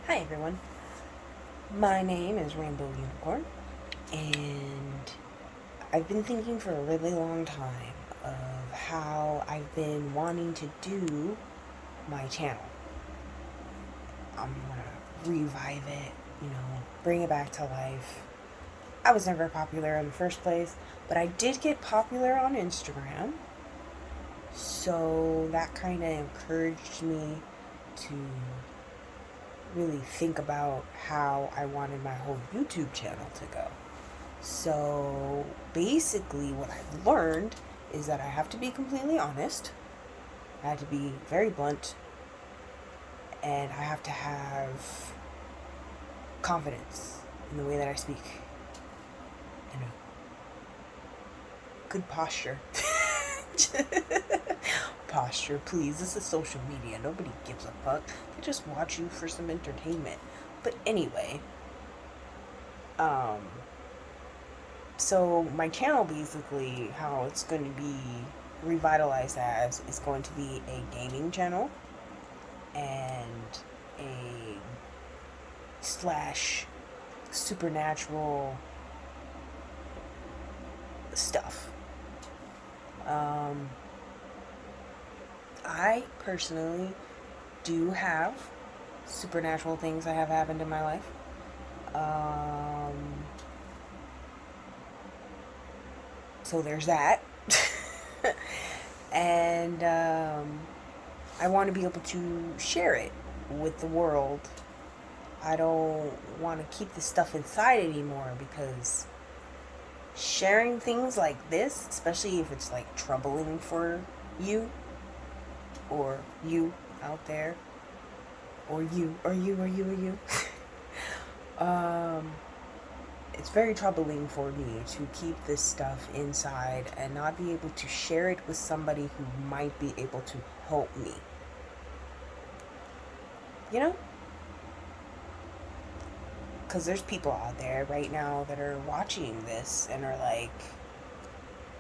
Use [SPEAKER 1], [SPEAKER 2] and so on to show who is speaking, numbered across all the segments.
[SPEAKER 1] Hi everyone, my name is Rainbow Unicorn, and I've been thinking for a really long time of how I've been wanting to do my channel. I'm gonna revive it, bring it back to life. I was never popular in the first place, but I did get popular on Instagram, so that kind of encouraged me to really think about how I wanted my whole YouTube channel to go. So basically, what I've learned is that I have to be completely honest, I have to be very blunt, and I have to have confidence in the way that I speak. You know, good posture. Posture, please. This is social media. Nobody gives a fuck. They just watch you for some entertainment. But anyway, um, so my channel, basically how it's going to be revitalized as, is going to be a gaming channel and a slash supernatural stuff. um I personally do have supernatural things that have happened in my life. um so there's that. And I want to be able to share it with the world. I don't want to keep this stuff inside anymore, because sharing things like this, especially if it's like troubling for you, or you out there, or you, um, it's very troubling for me to keep this stuff inside and not be able to share it with somebody who might be able to help me. You know? Because there's people out there right now that are watching this and are like,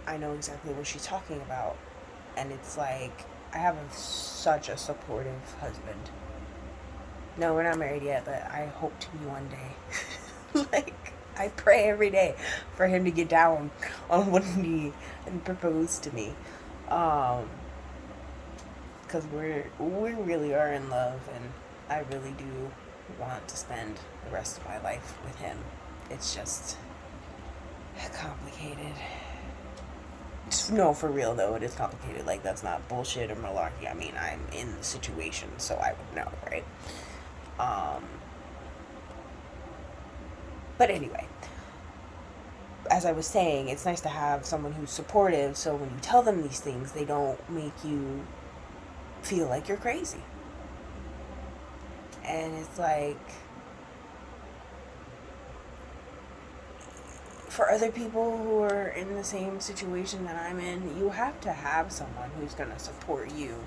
[SPEAKER 1] I know exactly what she's talking about. And it's like, I have such a supportive husband. No, we're not married yet, but I hope to be one day. Like, I pray every day for him to get down on one knee and propose to me. Um, because we really are in love, and I really do want to spend the rest of my life with him. It's just complicated. No, for real though, it is complicated. Like, that's not bullshit or malarkey. I mean, I'm in the situation, so I would know, right? Um, but anyway, as I was saying, it's nice to have someone who's supportive, so when you tell them these things, they don't make you feel like you're crazy. And it's like, for other people who are in the same situation that I'm in, you have to have someone who's going to support you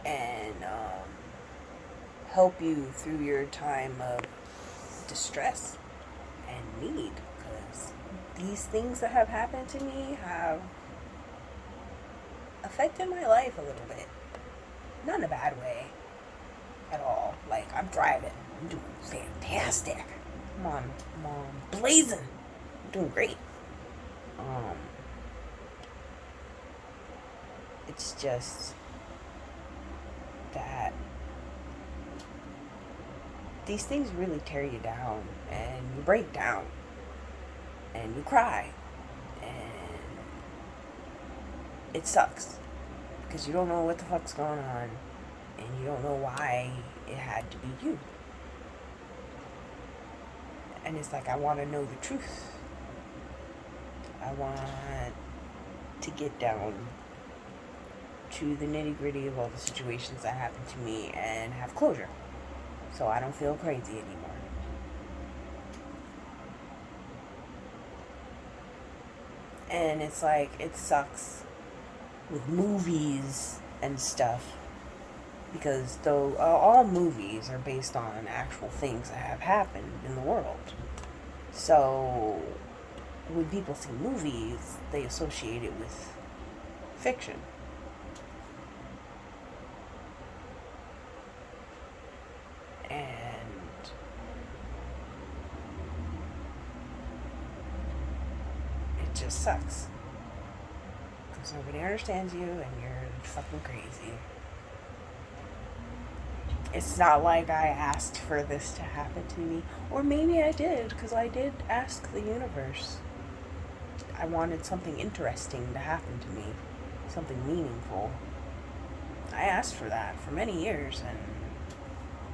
[SPEAKER 1] and help you through your time of distress and need. Because these things that have happened to me have affected my life a little bit. Not in a bad way at all. Like, I'm thriving. I'm doing fantastic. I'm blazing. I'm doing great. Um, it's just that these things really tear you down, and you break down, and you cry, and it sucks because you don't know what the fuck's going on, and you don't know why it had to be you. And it's like, I want to know the truth. I want to get down to the nitty gritty of all the situations that happened to me and have closure, so I don't feel crazy anymore. And it's like, it sucks with movies and stuff, because though all movies are based on actual things that have happened in the world, so when people see movies, they associate it with fiction. And just sucks. Because nobody understands you and you're fucking crazy. It's not like I asked for this to happen to me. Or maybe I did, because I did ask the universe. I wanted something interesting to happen to me. Something meaningful. I asked for that for many years,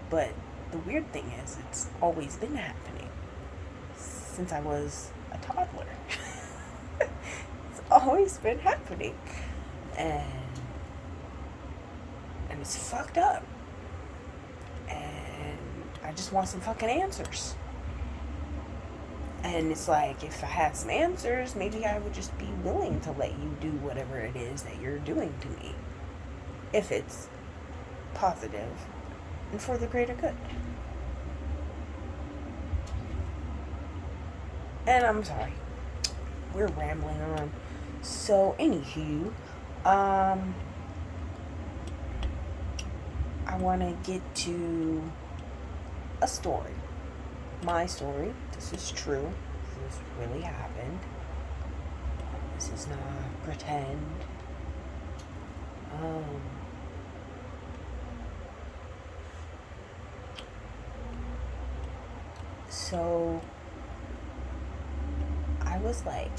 [SPEAKER 1] but the weird thing is, it's always been happening since I was a toddler. It's always been happening, and it's fucked up. And I just want some fucking answers. And it's like, if I had some answers, maybe I would just be willing to let you do whatever it is that you're doing to me, if it's positive and for the greater good. And I'm sorry, we're rambling on. So, anywho, I want to get to a story. My story. This is true. This really happened. This is not pretend. So I was like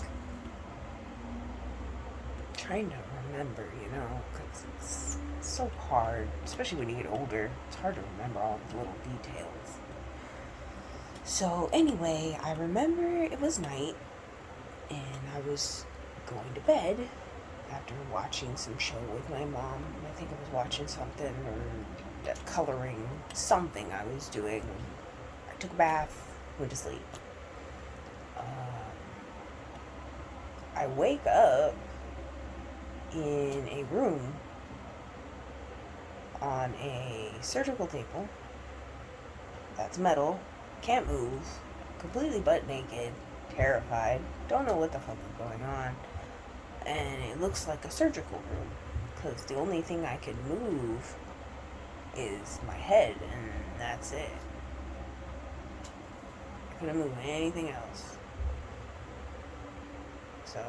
[SPEAKER 1] trying to remember, because it's so hard, especially when you get older. It's hard to remember all the little details. So anyway, I remember it was night and I was going to bed after watching some show with my mom. I think I was watching something or coloring, something I was doing. I took a bath, went to sleep. I wake up in a room on a surgical table that's metal, can't move, completely butt naked, terrified, don't know what the fuck is going on, and it looks like a surgical room, because the only thing I can move is my head, and that's it. I couldn't move anything else. So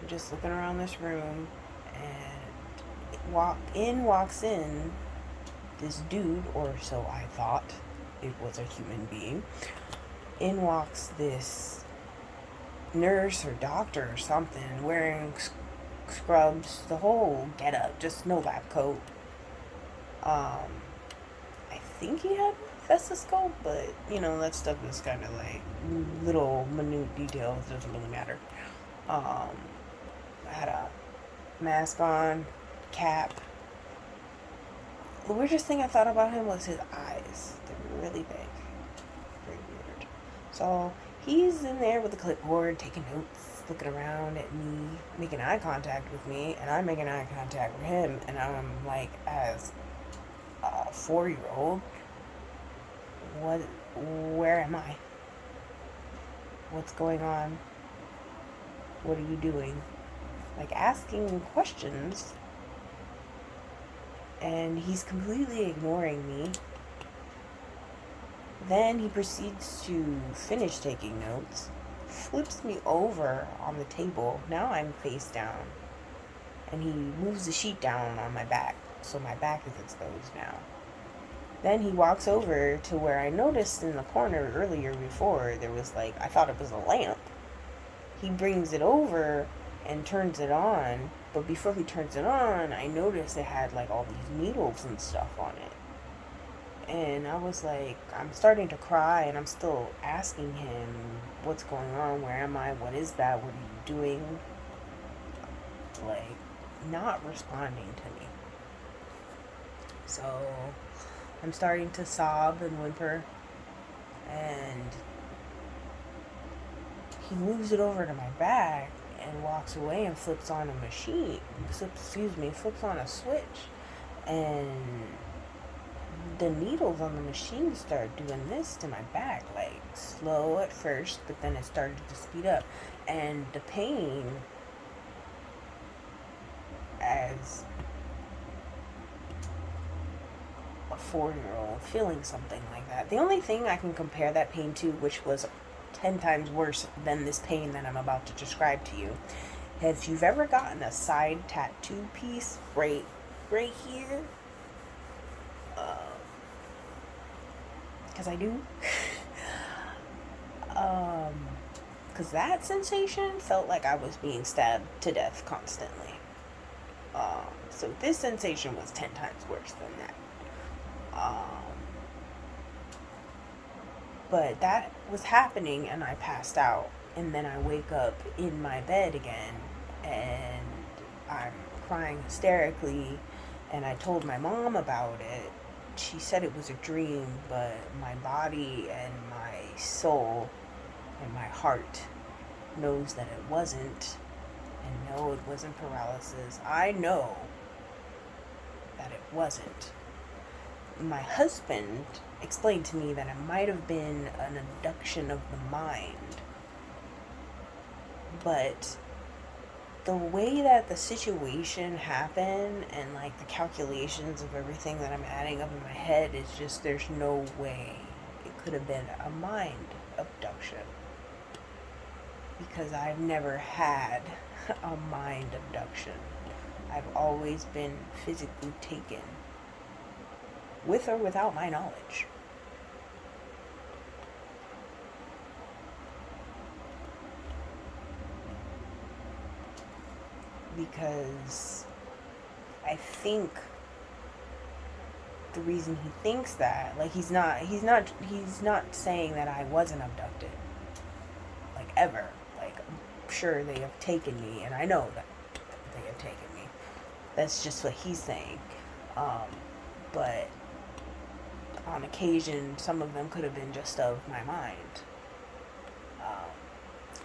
[SPEAKER 1] I'm just looking around this room, and walks in this dude, or so I thought. It was a human being. In walks this nurse or doctor or something, wearing scrubs, the whole get up, just no lab coat. I think he had a stethoscope, but that stuff is kind of like little minute details, doesn't really matter. Had a mask on, cap. The weirdest thing I thought about him was his eyes. They were really big. Very weird. So he's in there with the clipboard, taking notes, looking around at me, making eye contact with me, and I'm making eye contact with him, and I'm like, as a 4-year-old, where am I? What's going on? What are you doing? Like, asking questions, and he's completely ignoring me. Then he proceeds to finish taking notes, flips me over on the table. Now I'm face down, and he moves the sheet down on my back, so my back is exposed now. Then he walks over to where I noticed in the corner earlier before there was, like, I thought it was a lamp. He brings it over and turns it on, but before he turns it on, I noticed it had like all these needles and stuff on it. And I was like, I'm starting to cry, and I'm still asking him, what's going on? Where am I? What is that? What are you doing? Like, not responding to me. So I'm starting to sob and whimper, and he moves it over to my back and walks away and flips on a flips on a switch, and the needles on the machine start doing this to my back, like slow at first, but then it started to speed up, and the pain, as a 4-year-old feeling something like that. The only thing I can compare that pain to, which was 10 times worse than this pain that I'm about to describe to you. If you've ever gotten a side tattoo piece right here, because I do, because that sensation felt like I was being stabbed to death constantly. So this sensation was 10 times worse than that. But that was happening and I passed out. And then I wake up in my bed again and I'm crying hysterically. And I told my mom about it. She said it was a dream, but my body and my soul and my heart knows that it wasn't. And no, it wasn't paralysis. I know that it wasn't. My husband explained to me that it might have been an abduction of the mind. But the way that the situation happened and like the calculations of everything that I'm adding up in my head is just, there's no way it could have been a mind abduction. Because I've never had a mind abduction. I've always been physically taken, with or without my knowledge. Because I think the reason he thinks that, like, he's not saying that I wasn't abducted, like, ever. Like, I'm sure they have taken me, and I know that they have taken me. That's just what he's saying. But on occasion, some of them could have been just of my mind.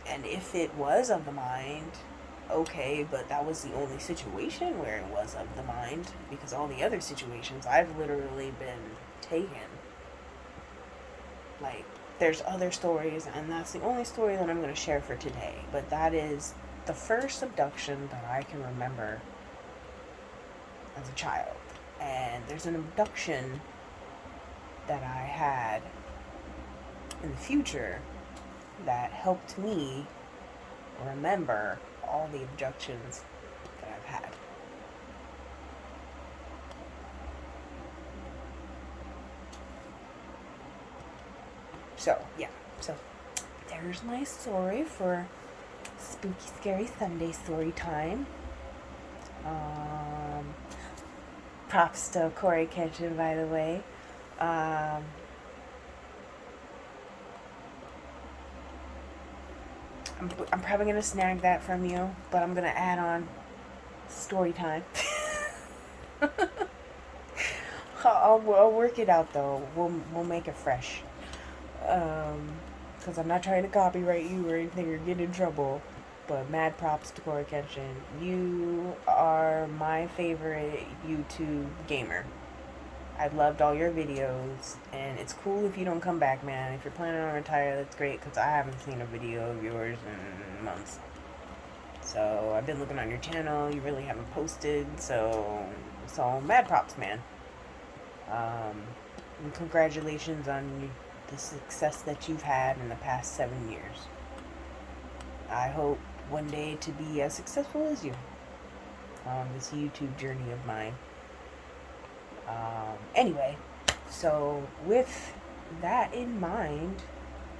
[SPEAKER 1] And if it was of the mind, okay, but that was the only situation where it was of the mind, because all the other situations, I've literally been taken. Like, there's other stories, and that's the only story that I'm going to share for today, but that is the first abduction that I can remember as a child. And there's an abduction that I had in the future that helped me remember all the abductions that I've had. So, yeah. So, there's my story for Spooky Scary Sunday story time. Props to Corey Kenshin, by the way. I'm probably going to snag that from you, but I'm going to add on story time. I'll work it out, though. We'll make it fresh. Because I'm not trying to copyright you or anything or get in trouble. But mad props to Corey Kenshin. You are my favorite YouTube gamer. I loved all your videos, and it's cool if you don't come back, man. If you're planning on retire, that's great, because I haven't seen a video of yours in months. So, I've been looking on your channel, you really haven't posted, so mad props, man. And congratulations on the success that you've had in the past 7 years. I hope one day to be as successful as you on this YouTube journey of mine. Anyway, so with that in mind,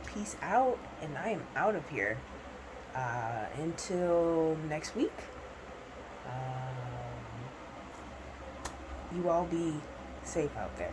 [SPEAKER 1] peace out, and I am out of here. Until next week. You all be safe out there.